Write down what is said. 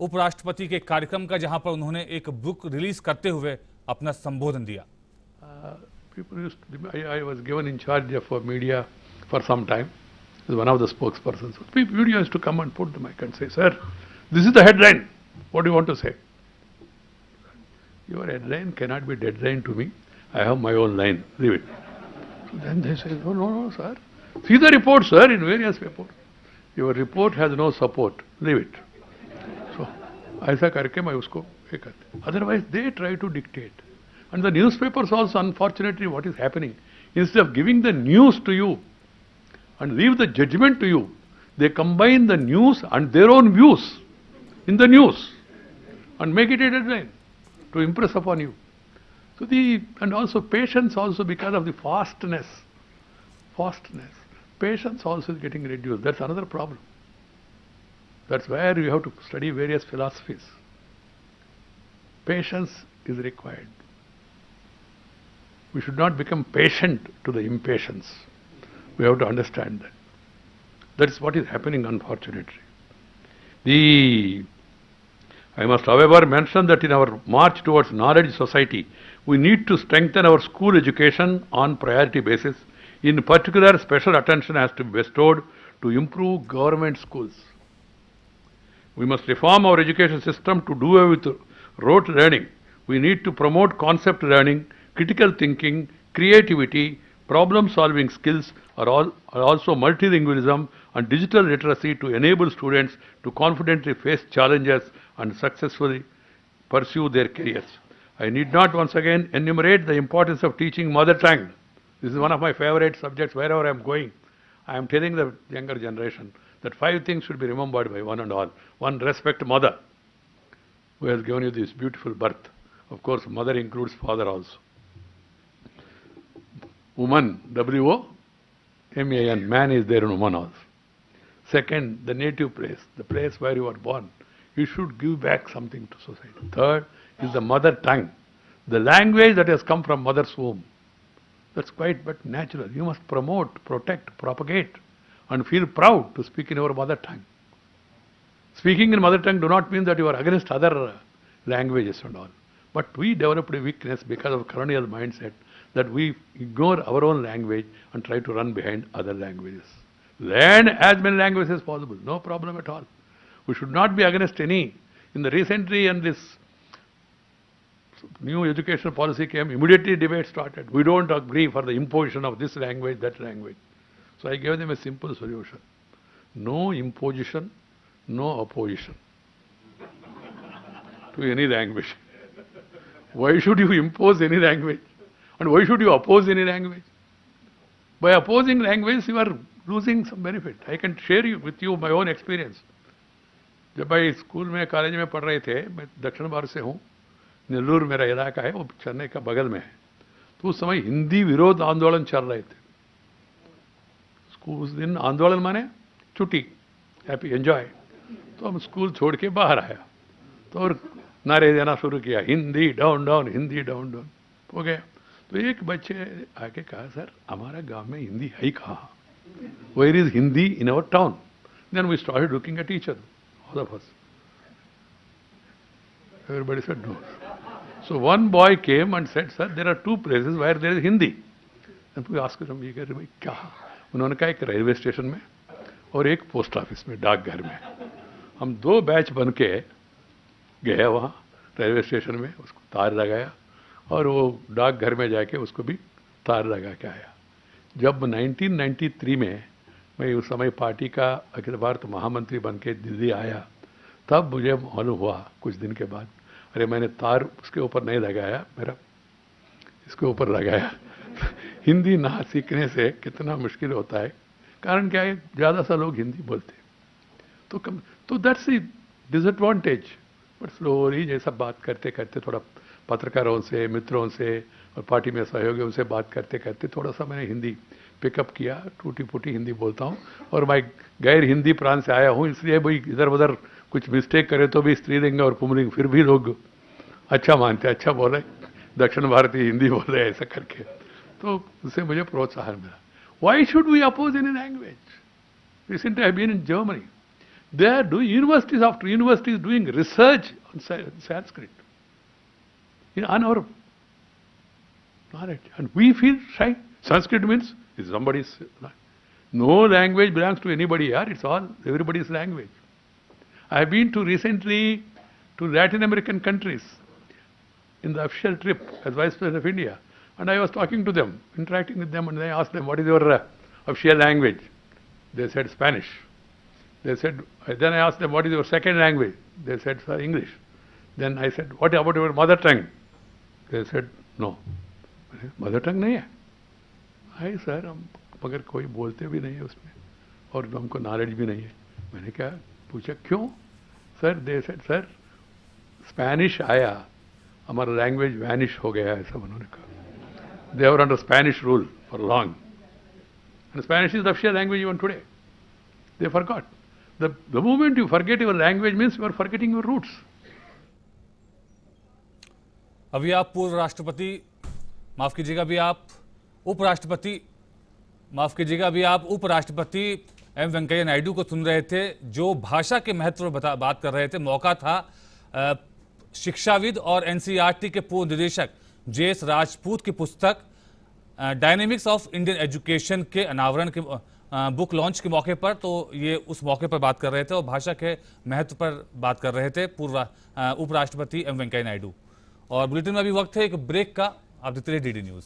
उपराष्ट्रपति के कार्यक्रम का, जहां पर उन्होंने एक बुक रिलीज करते हुए अपना संबोधन दिया। I was given in charge of media for some time as one of the spokespersons. Media used to come and put the mic and say, "Sir, this is the headline. What do you want to say?" Your headline cannot be deadline to me. I have my own line. Leave it. So then they say, "No, no, no, sir. See the report, sir, in various papers. Your report has no support. Leave it." So, ऐसा करके मैं उसको ये करते. Otherwise, they try to dictate. And the newspapers also, unfortunately, what is happening, instead of giving the news to you and leave the judgment to you, they combine the news and their own views in the news and make it a deadline to impress upon you. So and also patience also, because of the fastness, patience also is getting reduced. That's another problem. That's where you have to study various philosophies. Patience is required. We should not become patient to the impatience. We have to understand that. That is what is happening, unfortunately. I must, however, mention that in our march towards knowledge society, we need to strengthen our school education on priority basis. In particular, special attention has to be bestowed to improve government schools. We must reform our education system to do away with rote learning. We need to promote concept learning, critical thinking, creativity, problem-solving skills, are also multilingualism and digital literacy to enable students to confidently face challenges and successfully pursue their careers. I need not once again enumerate the importance of teaching mother tongue. This is one of my favorite subjects wherever I am going. I am telling the younger generation that 5 things should be remembered by one and all. 1, respect mother, who has given you this beautiful birth. Of course, mother includes father also. Woman, W-O-M-A-N, man is there in woman also. Second, the native place, the place where you are born. You should give back something to society. Third is the mother tongue, the language that has come from mother's womb. That's quite but natural. You must promote, protect, propagate, and feel proud to speak in your mother tongue. Speaking in mother tongue do not mean that you are against other languages and all. But we developed a weakness because of colonial mindset that we ignore our own language and try to run behind other languages. Learn as many languages as possible, no problem at all. We should not be against any. In the recently and this new educational policy came, immediately debate started. We don't agree for the imposition of this language, that language. So I gave them a simple solution. No imposition, no opposition to any language. Why should you impose any language? And why should you oppose any language? By opposing language, you are losing some benefit. I can share with you my own experience. जब मैं school में college में पढ़ रहे थे, मैं दक्षिण भारत से हूँ, नेल्लूर मेरा इलाका है, वो चेन्नई का बगल में है, तो उस समय हिंदी विरोध आंदोलन चल रहे थे. उस दिन आंदोलन माने छुट्टी, हैप्पी एंजॉय. तो हम स्कूल छोड़ के बाहर आया तो और नारे देना शुरू किया, Hindi down down, Hindi down down हो गया. तो एक बच्चे आके कहा, सर हमारा गांव में हिंदी है ही कहाँ? Where is Hindi in our town? Then we started looking at each other, all of us. Everybody said no. So one boy came and said, sir, there are 2 places where there is Hindi. And we asked him, भाई क्या? उन्होंने कहा एक railway station में और एक post office में, डाकघर में. हम 2 बैच बन के गए वहाँ रेलवे स्टेशन में, उसको तार लगाया और वो डाकघर में जाके उसको भी तार लगा के आया. जब 1993 में मैं उस समय पार्टी का अखिल भारत महामंत्री बन के दिल्ली आया, तब मुझे मालूम हुआ कुछ दिन के बाद, अरे मैंने तार उसके ऊपर नहीं लगाया, मेरा इसके ऊपर लगाया. हिंदी ना सीखने से कितना मुश्किल होता है. कारण क्या है, ज़्यादा सा लोग हिंदी बोलते तो that's the disadvantage. But slowly जैसा बात करते करते, थोड़ा पत्रकारों से, मित्रों से और पार्टी में सहयोगियों से बात करते करते थोड़ा सा मैंने हिंदी पिकअप किया. टूटी फूटी हिंदी बोलता हूँ और मैं गैर हिंदी प्रांत से आया हूँ, इसलिए भाई इधर उधर कुछ मिस्टेक करे तो भी स्त्रीलिंग और पुमलिंग फिर भी लोग अच्छा मानते, अच्छा बोले, दक्षिण भारतीय हिंदी बोल रहे ऐसा करके. तो उससे मुझे प्रोत्साहन मिला. Why should we oppose any language? Recently I have been in Germany. They are doing universities after universities doing research on Sanskrit on our knowledge, and we feel shy. Sanskrit means is somebody's. No language belongs to anybody here. It's all everybody's language. I have been to recently to Latin American countries in the official trip as Vice President of India, and I was talking to them, interacting with them, and I asked them, "What is your official language?" They said Spanish. They said. Then I asked them, "What is your second language?" They said, "Sir, English." Then I said, "What about your mother tongue?" They said, "No." Mother tongue नहीं है। Hi sir, हम मगर कोई बोलते भी नहीं है उसमें और हमको नॉलेज भी नहीं है। मैंने क्या पूछा क्यों? Sir they said sir Spanish आया, हमारा लैंग्वेज वैनिश हो गया है, सब उन्होंने कहा। They are under Spanish rule for long and Spanish is the official language even today. They forgot. The moment you forget your language means you are forgetting your roots. अभी आप पूर्व राष्ट्रपति, माफ कीजिएगा, अभी आप उपराष्ट्रपति एम वेंकैया नायडू को सुन रहे थे, जो भाषा के महत्व पर बात कर रहे थे। मौका था शिक्षाविद और एनसीईआरटी के पूर्व निदेशक जेएस राजपूत की पुस्तक डायनेमिक्स ऑफ इंडियन एजुकेशन के अनावरण के बुक लॉन्च के मौके पर, तो ये उस मौके पर बात कर रहे थे और भाषा के महत्व पर बात कर रहे थे पूर्व उपराष्ट्रपति एम वेंकैया नायडू। और बुलेटिन में अभी वक्त है एक ब्रेक का। आप देखते रहिए डीडी न्यूज।